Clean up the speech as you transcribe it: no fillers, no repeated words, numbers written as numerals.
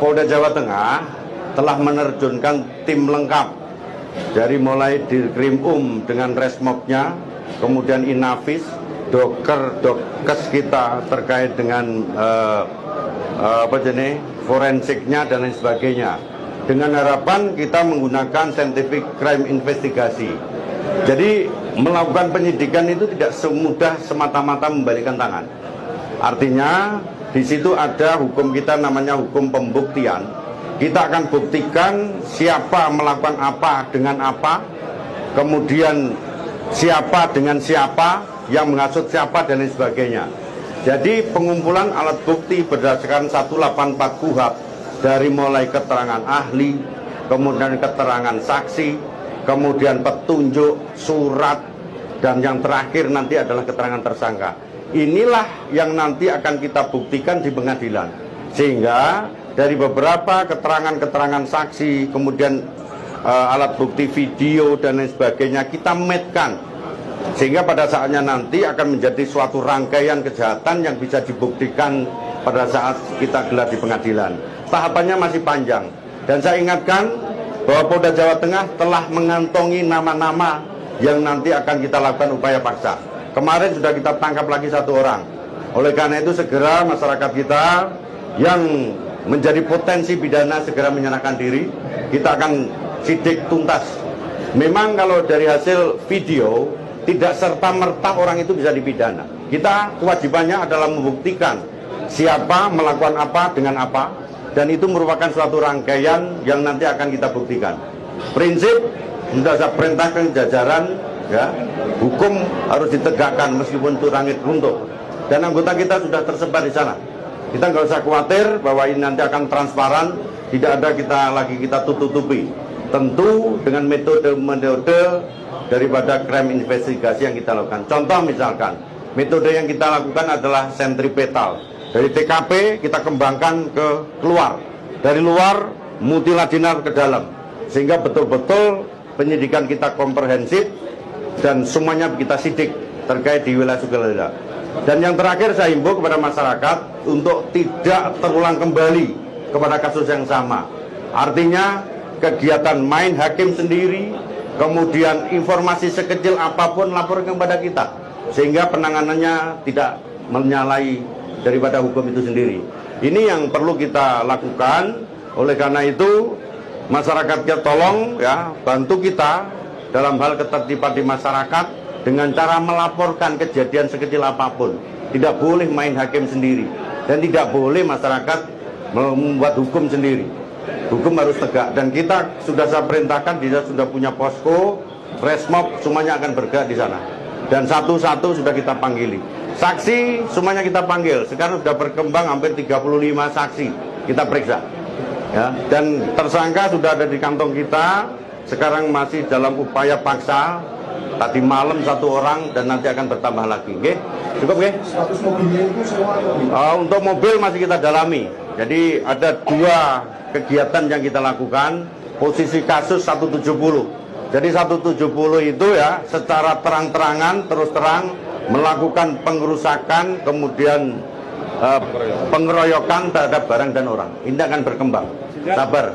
Polda Jawa Tengah telah menerjunkan tim lengkap dari mulai Dirkrim dengan Resmobnya, kemudian Inavis, Dokes kita terkait dengan forensiknya dan lain sebagainya. Dengan harapan kita menggunakan scientific crime investigasi. Jadi melakukan penyidikan itu tidak semudah semata-mata membalikkan tangan. Artinya di situ ada hukum kita namanya hukum pembuktian. Kita akan buktikan siapa melakukan apa dengan apa, kemudian siapa dengan siapa, yang menghasut siapa dan lain sebagainya. Jadi pengumpulan alat bukti berdasarkan 184 KUHP dari mulai keterangan ahli, kemudian keterangan saksi, kemudian petunjuk, surat, dan yang terakhir nanti adalah keterangan tersangka. Inilah yang nanti akan kita buktikan di pengadilan. Sehingga dari beberapa keterangan-keterangan saksi, kemudian alat bukti video dan lain sebagainya kita matchkan. Sehingga pada saatnya nanti akan menjadi suatu rangkaian kejahatan yang bisa dibuktikan pada saat kita gelar di pengadilan. Tahapannya masih panjang. Dan saya ingatkan bahwa Polda Jawa Tengah telah mengantongi nama-nama yang nanti akan kita lakukan upaya paksa. Kemarin sudah kita tangkap lagi 1 orang. Oleh karena itu segera masyarakat kita yang menjadi potensi pidana segera menyerahkan diri. Kita akan sidik tuntas. Memang kalau dari hasil video tidak serta-merta orang itu bisa dipidana. Kita kewajibannya adalah membuktikan siapa melakukan apa dengan apa, dan itu merupakan suatu rangkaian yang nanti akan kita buktikan. Prinsip sudah saya perintahkan jajaran, ya, hukum harus ditegakkan meskipun itu langit runtuh. Dan anggota kita sudah tersebar di sana. Kita nggak usah khawatir bahwa ini nanti akan transparan, tidak ada kita tutup-tutupi. Tentu dengan metode-metode daripada crime investigasi yang kita lakukan. Contoh misalkan, metode yang kita lakukan adalah sentripetal. Dari TKP kita kembangkan ke luar, dari luar multilateral ke dalam, sehingga betul-betul penyidikan kita komprehensif dan semuanya kita sidik terkait di wilayah Sukoharjo. Dan yang terakhir saya himbau kepada masyarakat untuk tidak terulang kembali kepada kasus yang sama. Artinya kegiatan main hakim sendiri, kemudian informasi sekecil apapun lapor kepada kita, sehingga penanganannya tidak menyalahi daripada hukum itu sendiri. Ini yang perlu kita lakukan. Oleh karena itu masyarakat kita tolong ya bantu kita dalam hal ketertiban di masyarakat dengan cara melaporkan kejadian sekecil apapun. Tidak boleh main hakim sendiri dan tidak boleh masyarakat membuat hukum sendiri. Hukum harus tegak, dan kita sudah saya perintahkan, dia sudah punya posko, Resmob semuanya akan bergerak di sana. Dan satu-satu sudah kita panggili. Saksi semuanya kita panggil. Sekarang sudah berkembang hampir 35 saksi kita periksa. Ya, dan tersangka sudah ada di kantong kita. Sekarang masih dalam upaya paksa. Tadi malam 1 orang dan nanti akan bertambah lagi. Oke? Cukup, oke? Status mobilnya itu sewa atau untuk mobil masih kita dalami. Jadi ada 2 kegiatan yang kita lakukan. Posisi kasus 170. Jadi 170 itu ya secara terang-terangan, terus terang melakukan pengerusakan, kemudian pengeroyokan terhadap barang dan orang. Ini akan berkembang. Sabar.